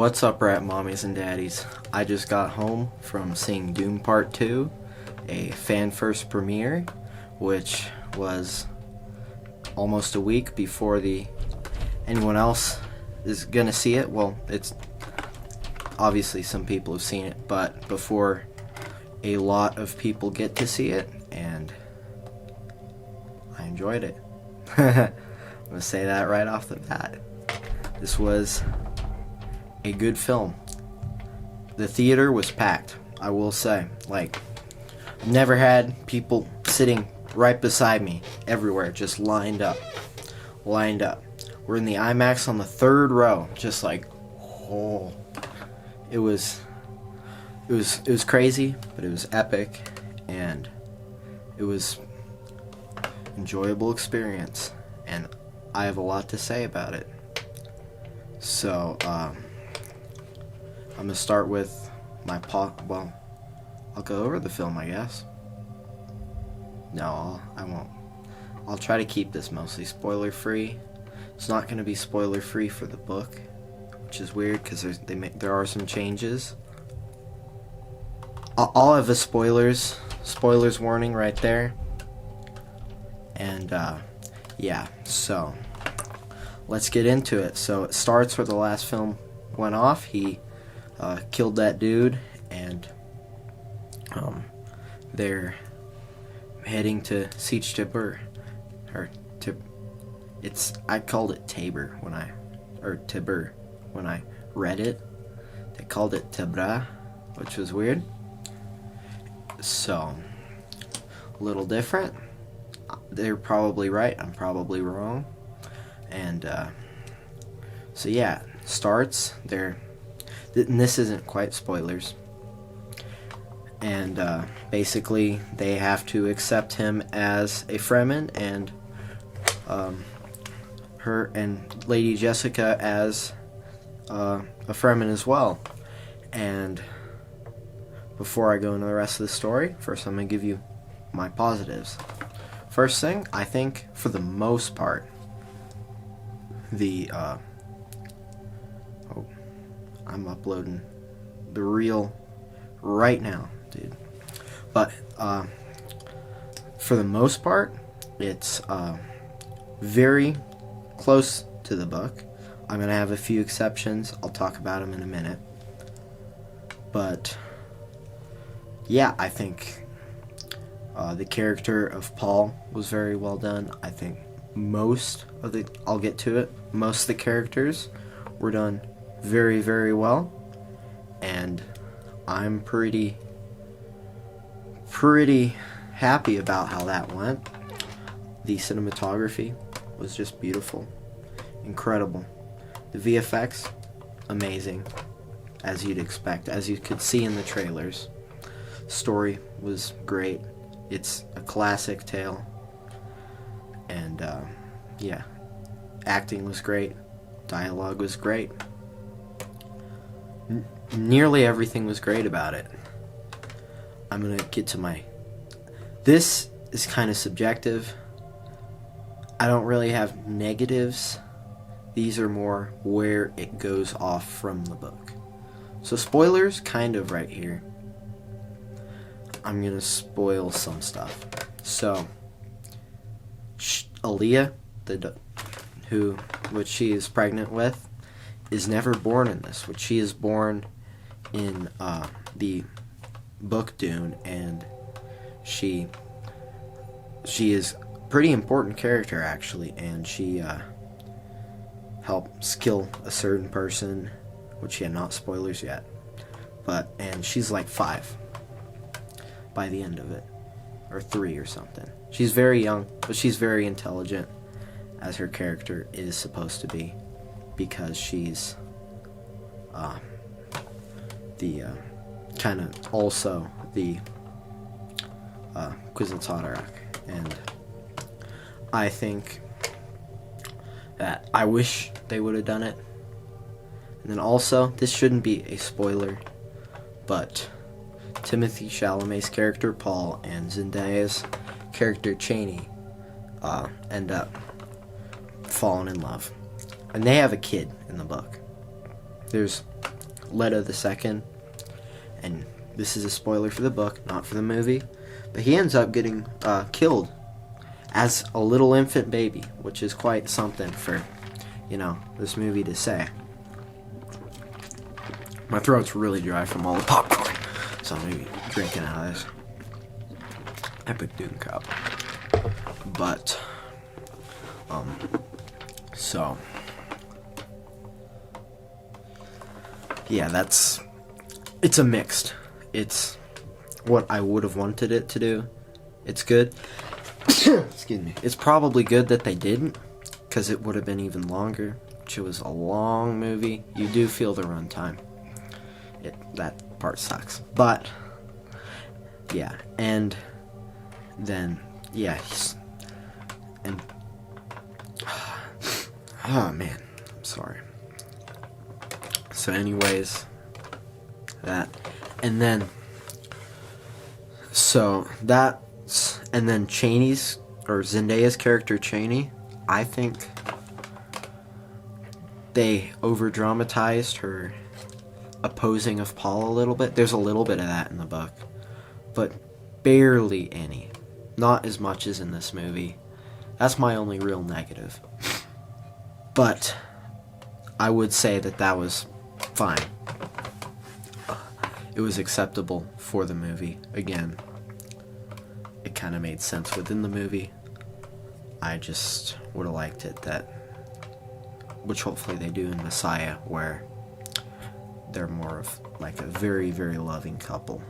What's up, rat mommies and daddies? I just got home from seeing Dune Part Two, a fan-first premiere, which was almost a week before anyone else is gonna see it. Well, it's obviously some people have seen it, but before a lot of people get to see it, and I enjoyed it. I'm gonna say that right off the bat. This was a good film. The theater was packed, I will say. Like, never had people sitting right beside me everywhere, just lined up. We're in the IMAX on the third row, just like, oh. It was crazy, but it was epic, and it was enjoyable experience, and I have a lot to say about it. So, I'm gonna start with my well, I'll go over the film, I guess. No, I won't. I'll try to keep this mostly spoiler-free. It's not gonna be spoiler-free for the book, which is weird because there are some changes. I'll have a spoilers warning right there. And yeah, so let's get into it. So it starts where the last film went off. He killed that dude, and they're heading to Siege Tabor, I called it Tabor when I read it. They called it Tabra, which was weird. So, a little different. They're probably right, I'm probably wrong. And so yeah, starts there. And this isn't quite spoilers. And basically, they have to accept him as a Fremen, and her and Lady Jessica as a Fremen as well. And before I go into the rest of the story, first I'm going to give you my positives. First thing, I think for the most part, I'm uploading the reel right now, dude. But for the most part, it's very close to the book. I'm gonna have a few exceptions. I'll talk about them in a minute. But yeah, I think the character of Paul was very well done. I think I'll get to it, most of the characters were done very, very well, and I'm pretty happy about how that went. The cinematography was just beautiful, incredible. The VFX, amazing, as you'd expect, as you could see in the trailers. Story was great. It's a classic tale, and yeah, acting was great, dialogue was great. Nearly everything was great about it. I'm gonna get to this is kind of subjective. I don't really have negatives. These are more where it goes off from the book. So spoilers, kind of right here. I'm gonna spoil some stuff. So, Aaliyah, which she is pregnant with, is never born in this, which she is born in the book Dune, and she is a pretty important character, actually, and she helped kill a certain person, which yeah, not spoilers yet, and she's like 5 by the end of it, or 3 or something. She's very young, but she's very intelligent, as her character is supposed to be, because she's the kind of also the Kwisatz and I think that I wish they would have done it. And then also, this shouldn't be a spoiler, but Timothée Chalamet's character Paul and Zendaya's character Chani end up falling in love. And they have a kid in the book. There's Leto II, and this is a spoiler for the book, not for the movie, but he ends up getting killed as a little infant baby, which is quite something for, this movie to say. My throat's really dry from all the popcorn, so I'm going to be drinking out of this epic Dune cup. But, so, yeah, it's a mixed. It's what I would have wanted it to do. It's good. Excuse me. It's probably good that they didn't, because it would have been even longer, which it was a long movie. You do feel the runtime. That part sucks. But, yeah, and then, yeah, and, oh man, I'm sorry. So anyways, that, and then, so that's, and then Chaney's, or Zendaya's character Chaney, I think they over-dramatized her opposing of Paul a little bit. There's a little bit of that in the book, but barely any. Not as much as in this movie. That's my only real negative. But I would say that was fine. It was acceptable for the movie. Again, it kind of made sense within the movie. I just would have liked it that, which hopefully they do in Messiah, where they're more of like a very, very loving couple.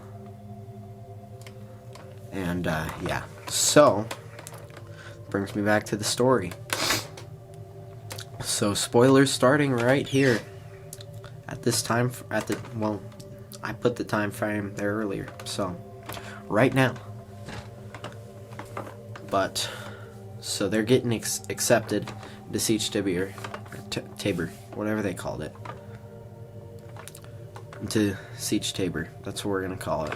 And, yeah. So, brings me back to the story. So, spoilers starting right here. At this time, I put the time frame there earlier. So, right now. But, so they're getting accepted to Siege Tabor, Tabor, whatever they called it. To Siege Tabor, that's what we're gonna call it.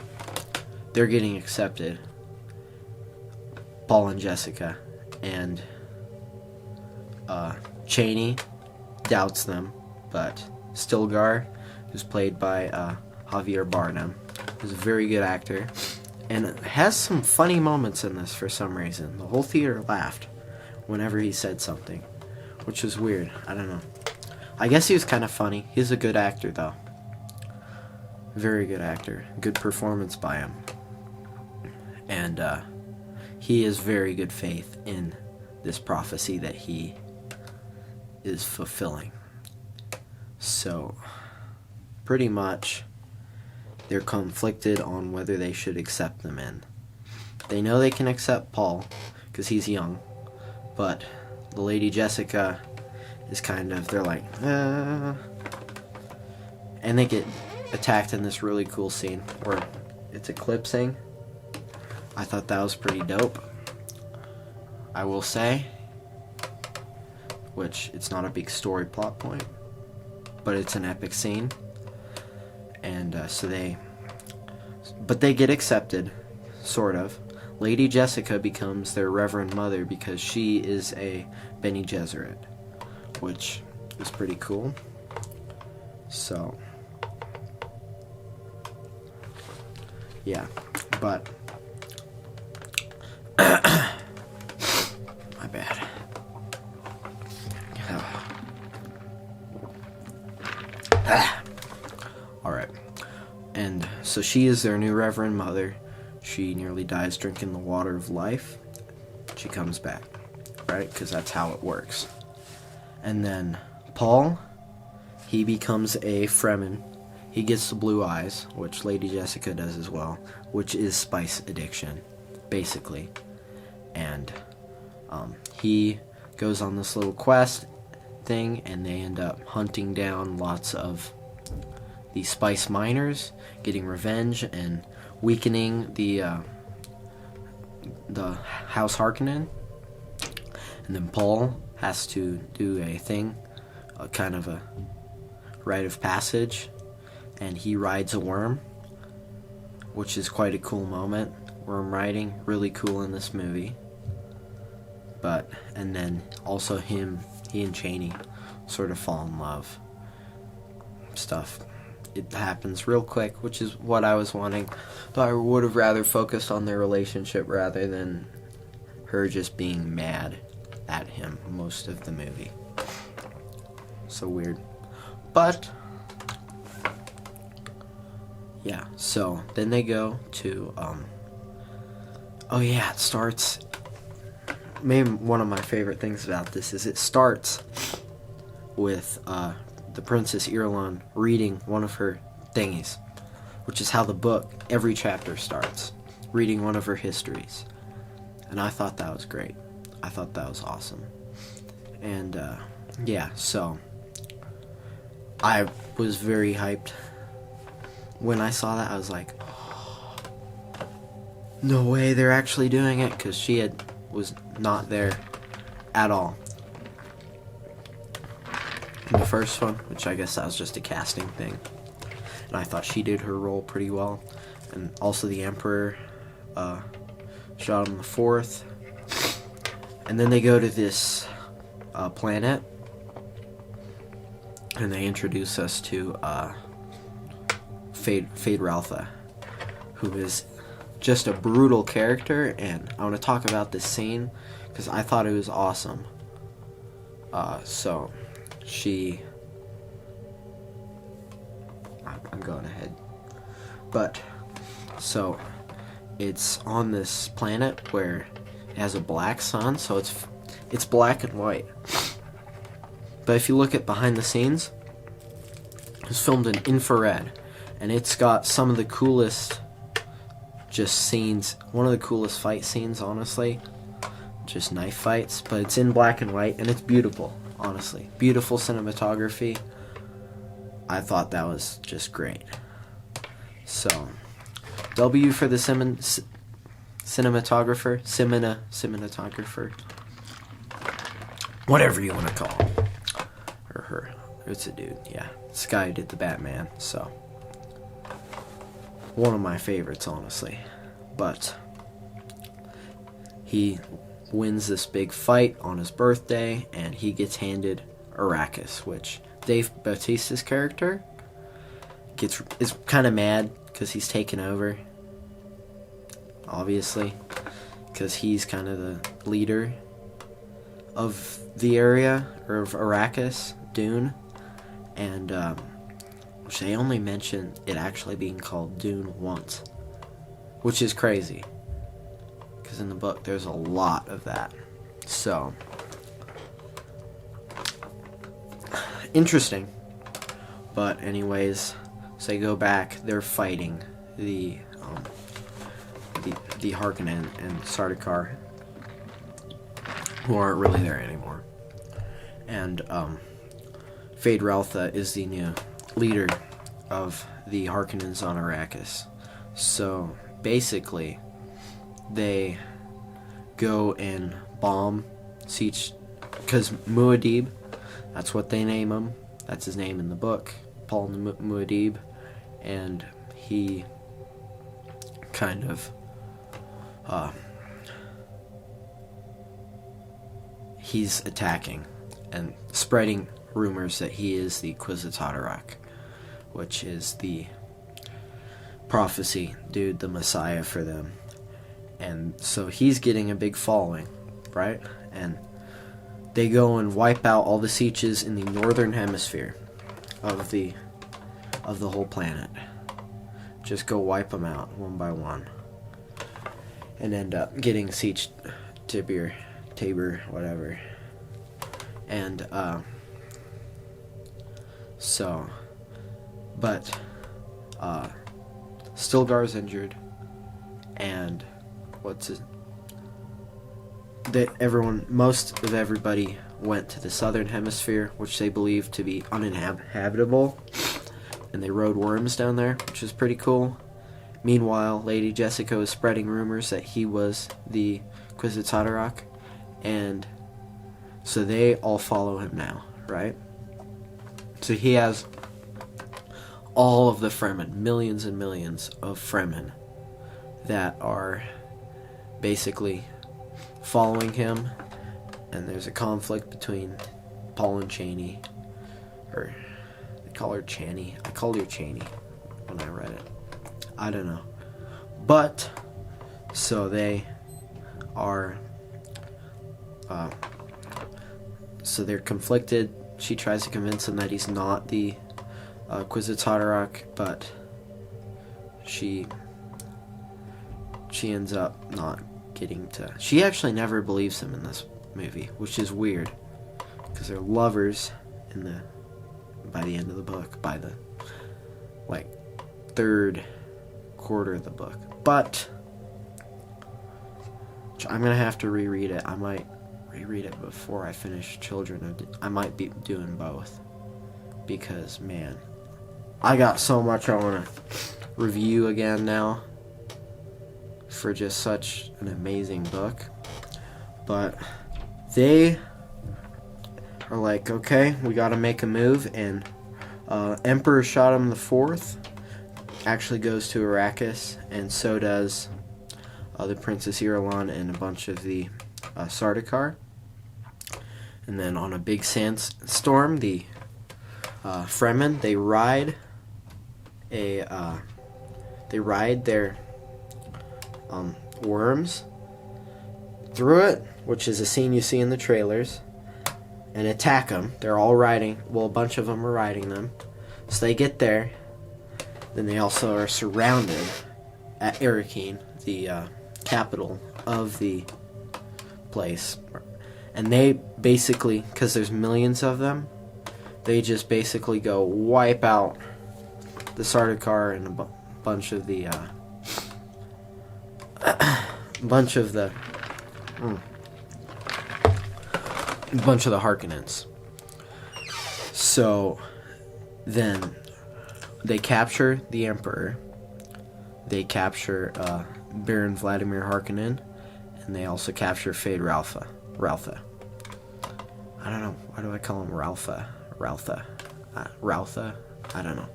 They're getting accepted. Paul and Jessica, and Chaney doubts them, but Stilgar, who's played by Javier Bardem, who's a very good actor, and has some funny moments in this for some reason. The whole theater laughed whenever he said something, which was weird. I don't know. I guess he was kind of funny. He's a good actor, though. Very good actor. Good performance by him. And he has very good faith in this prophecy that he is fulfilling. So, pretty much, they're conflicted on whether they should accept them in. They know they can accept Paul, because he's young, but the Lady Jessica is kind of, they're like, and they get attacked in this really cool scene where it's eclipsing. I thought that was pretty dope, I will say, which it's not a big story plot point, but it's an epic scene. And but they get accepted, sort of. Lady Jessica becomes their Reverend Mother because she is a Bene Gesserit, which is pretty cool. So, yeah, but my bad. Alright. And so she is their new Reverend Mother. She nearly dies drinking the water of life. She comes back, right? Because that's how it works. And then Paul, he becomes a Fremen. He gets the blue eyes, which Lady Jessica does as well, which is spice addiction, basically. And he goes on this little quest thing, and they end up hunting down lots of the spice miners, getting revenge and weakening the House Harkonnen. And then Paul has to do a thing, a kind of a rite of passage, and he rides a worm, which is quite a cool moment. Worm riding, really cool in this movie. But, and then also he and Chaney sort of fall in love. Stuff it happens real quick, which is what I was wanting. Though I would have rather focused on their relationship rather than her just being mad at him most of the movie. So weird. But yeah, so then they go to oh yeah, it starts. Maybe one of my favorite things about this is it starts with the Princess Irulan reading one of her thingies, which is how the book, every chapter starts, reading one of her histories. And I thought that was great. I thought that was awesome. And yeah, so I was very hyped. When I saw that, I was like, no way they're actually doing it, because she was not there at all in the first one, which I guess that was just a casting thing. And I thought she did her role pretty well. And also the Emperor shot him the fourth. And then they go to this planet, and they introduce us to Feyd-Rautha, who is just a brutal character. And I want to talk about this scene because I thought it was awesome. So I'm going ahead, but so it's on this planet where it has a black sun, so it's black and white. But if you look at behind the scenes, it's filmed in infrared, and it's got some of the coolest just scenes, one of the coolest fight scenes, honestly, just knife fights, but it's in black and white, and it's beautiful, honestly. Beautiful cinematography. I thought that was just great. So, W for the cinematographer, whatever you want to call him, or her. It's a dude, yeah. This guy did the Batman, so one of my favorites, honestly. But he wins this big fight on his birthday, and he gets handed Arrakis, which Dave Bautista's character is kind of mad because he's taken over, obviously, because he's kind of the leader of the area, or of Arrakis, Dune, and which they only mention it actually being called Dune once, which is crazy, because in the book there's a lot of that. So interesting. But anyways, so they go back, they're fighting the Harkonnen and Sardaukar, who aren't really there anymore. And Feyd-Rautha is the new leader of the Harkonnens on Arrakis. So basically they go and bomb siege, because Muad'Dib, that's what they name him. That's his name in the book, Paul Muad'Dib. And he kind of he's attacking and spreading rumors that he is the Kwisatz-Haderach, which is the prophecy dude, the Messiah for them. And so he's getting a big following, right? And they go and wipe out all the sieges in the northern hemisphere of the whole planet. Just go wipe them out one by one, and end up getting siege Tabor, whatever. And so, but Stilgar's injured, and most of everybody went to the southern hemisphere, which they believe to be uninhabitable, and they rode worms down there, which is pretty cool. Meanwhile, Lady Jessica was spreading rumors that he was the Kwisatz-Haderach, and so they all follow him now, right? So he has all of the Fremen, millions and millions of Fremen, that are basically following him, and there's a conflict between Paul and Chani, or call her Chani. I called her Chani when I read it. I don't know. But, so they are, so they're conflicted. She tries to convince him that he's not the Kwisatz Haderach, but she ends up not getting to... She actually never believes him in this movie, which is weird, because they're lovers by the end of the book, by the, like, third quarter of the book. But I'm gonna have to reread it. I might reread it before I finish I might be doing both, because, man, I got so much I want to review again now for just such an amazing book. But they are like, okay, we got to make a move, and Emperor Shaddam IV actually goes to Arrakis, and so does the Princess Irulan and a bunch of the Sardaukar. And then on a big sandstorm, the Fremen, they ride their worms through it, which is a scene you see in the trailers, and attack them. They're all riding. Well, a bunch of them are riding them. So they get there. Then they also are surrounded at Arrakis, the capital of the place. And they basically, because there's millions of them, they just basically go wipe out the Sardaukar and a bunch of the Harkonnens. So then they capture the Emperor. They capture Baron Vladimir Harkonnen, and they also capture Fade Ralpha. I don't know. Why do I call him Ralpha? Ralpha. I don't know.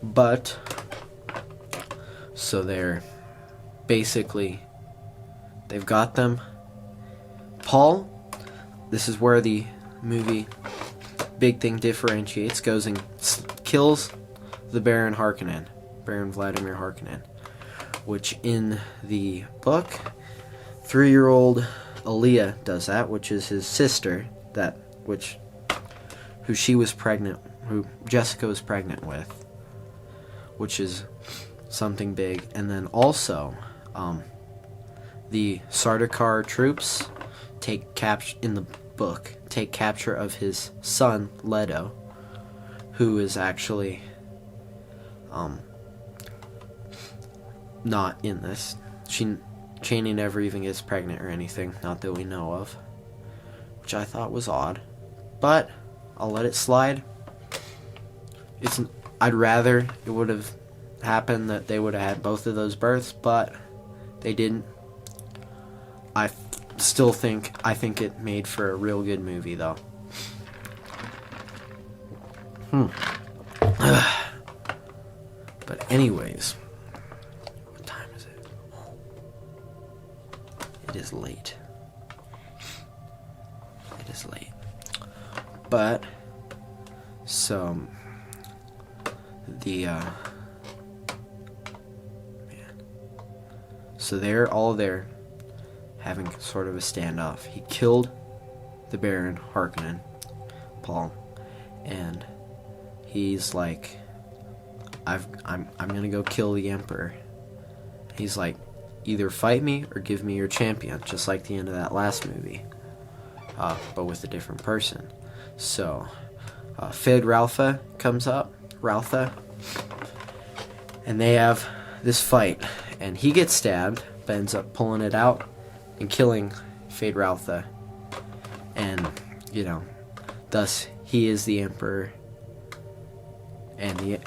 But so they're basically, they've got them. Paul, this is where the movie big thing differentiates, goes and kills the Baron Vladimir Harkonnen, which in the book, 3-year-old Aaliyah does that, which is his sister, who Jessica was pregnant with, which is something big. And then also, the Sardaukar troops take capture of his son Leto, who is actually not in this. Chani never even gets pregnant or anything, not that we know of, which I thought was odd, but I'll let it slide. I'd rather it would have happened that they would have had both of those births, but they didn't. I think it made for a real good movie, though. But anyways, what time is it? It is late. But so so they're all there having sort of a standoff. He killed the Baron Harkonnen, Paul, and he's like, I'm gonna go kill the Emperor. He's like, either fight me or give me your champion, just like the end of that last movie, but with a different person. So Fed Ralpha comes up, and they have this fight, and he gets stabbed, but ends up pulling it out and killing Fade Ralpha, and thus he is the Emperor. And the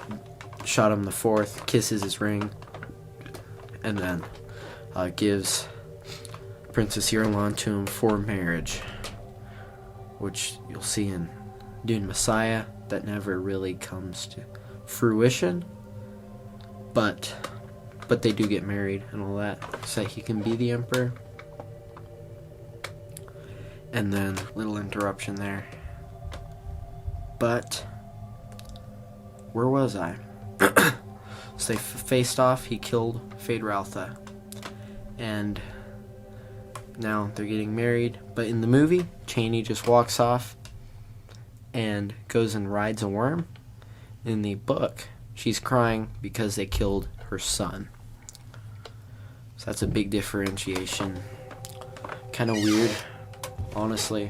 Shaddam IV kisses his ring, and then gives Princess Irulan to him for marriage, which you'll see in Dune Messiah. That never really comes to fruition, but they do get married and all that, so he can be the Emperor. And then, little interruption there, but where was I? So they faced off. He killed Feyd-Rautha, and now they're getting married. But in the movie, Chani just walks off and goes and rides a worm. In the book, she's crying because they killed her son. So that's a big differentiation. Kind of weird, honestly,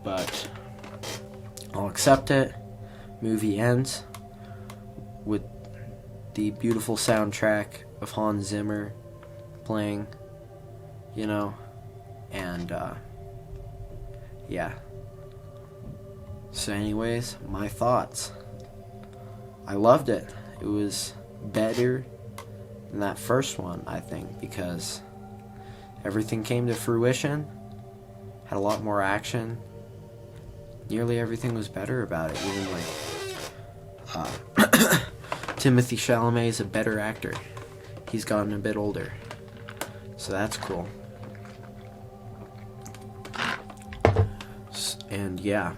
but I'll accept it. Movie ends with the beautiful soundtrack of Hans Zimmer playing, you know, and yeah. So anyways, my thoughts. I loved it. It was better than that first one, I think, because everything came to fruition, had a lot more action. Nearly everything was better about it, even like Timothée Chalamet is a better actor. He's gotten a bit older, so that's cool. And yeah,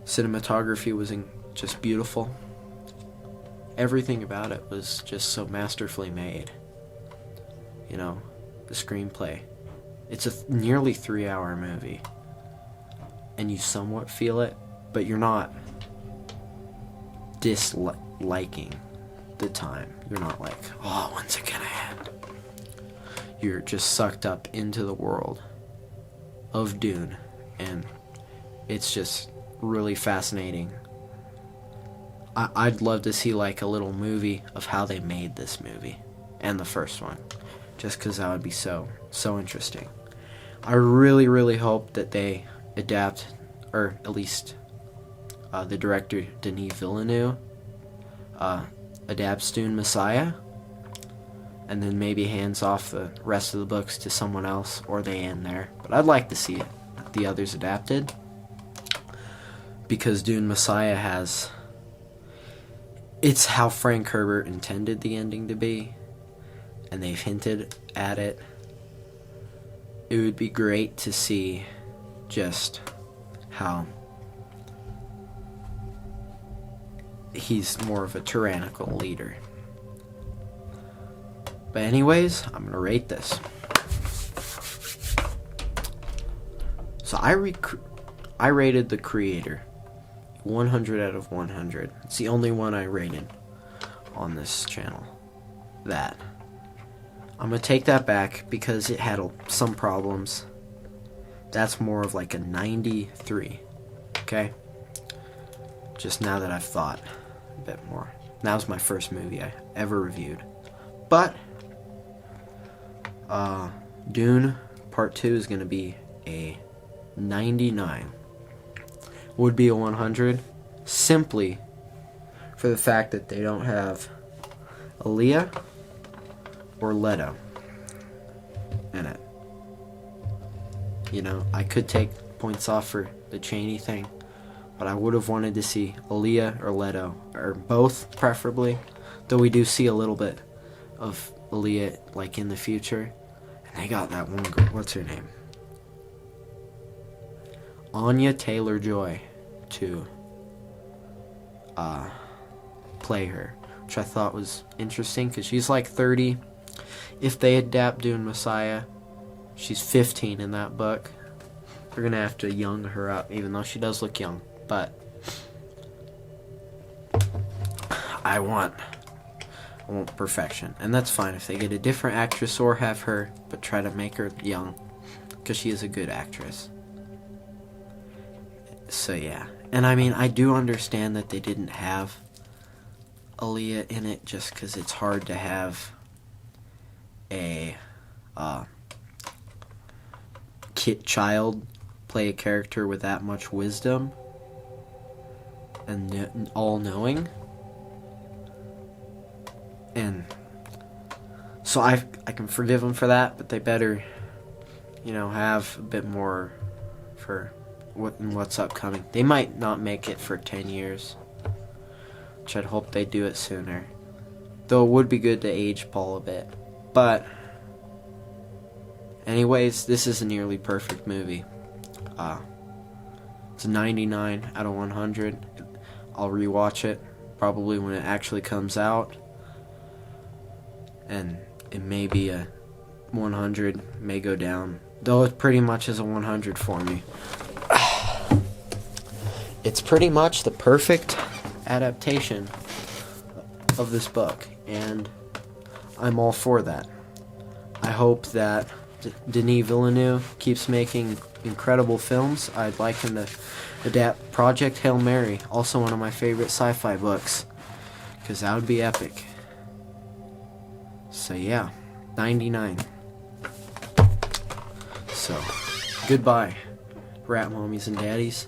cinematography was just beautiful. Everything about it was just so masterfully made. You know, the screenplay. It's a nearly 3-hour movie, and you somewhat feel it, but you're not disliking the time. You're not like, oh, when's it gonna end? You're just sucked up into the world of Dune, and it's just really fascinating. I'd love to see like a little movie of how they made this movie and the first one, just because that would be so interesting. I really, really hope that they adapt, or at least the director Denis Villeneuve adapts Dune Messiah, and then maybe hands off the rest of the books to someone else, or they end there. But I'd like to see the others adapted, because Dune Messiah it's how Frank Herbert intended the ending to be, and they've hinted at it. It would be great to see just how he's more of a tyrannical leader. But anyways, I'm going to rate this. So I rated The Creator 100 out of 100. It's the only one I rated on this channel. That. I'm going to take that back because it had some problems. That's more of like a 93. Okay? Just now that I've thought a bit more. That was my first movie I ever reviewed. But Dune Part 2 is going to be a 99. Would be a 100 simply for the fact that they don't have Aaliyah or Leto in it. You know, I could take points off for the Chani thing, but I would have wanted to see Aaliyah or Leto, or both preferably, though we do see a little bit of Aaliyah like in the future. And they got that one girl, what's her name? Anya Taylor-Joy to play her, which I thought was interesting because she's like 30. If they adapt Dune Messiah, she's 15 in that book. They're gonna have to young her up, even though she does look young. But I want perfection, and that's fine if they get a different actress or have her, but try to make her young because she is a good actress. So yeah, and I mean, I do understand that they didn't have Aaliyah in it just because it's hard to have a child play a character with that much wisdom and all-knowing. And so I can forgive them for that, but they better, you know, have a bit more for what's upcoming. They might not make it for 10 years, which I'd hope they do it sooner. Though it would be good to age Paul a bit. But anyways, this is a nearly perfect movie. It's a 99 out of 100. I'll rewatch it probably when it actually comes out. And it may be a 100, may go down. Though it pretty much is a 100 for me. It's pretty much the perfect adaptation of this book, and I'm all for that. I hope that Denis Villeneuve keeps making incredible films. I'd like him to adapt Project Hail Mary, also one of my favorite sci-fi books, because that would be epic. So yeah, 99. So, goodbye, rat mommies and daddies.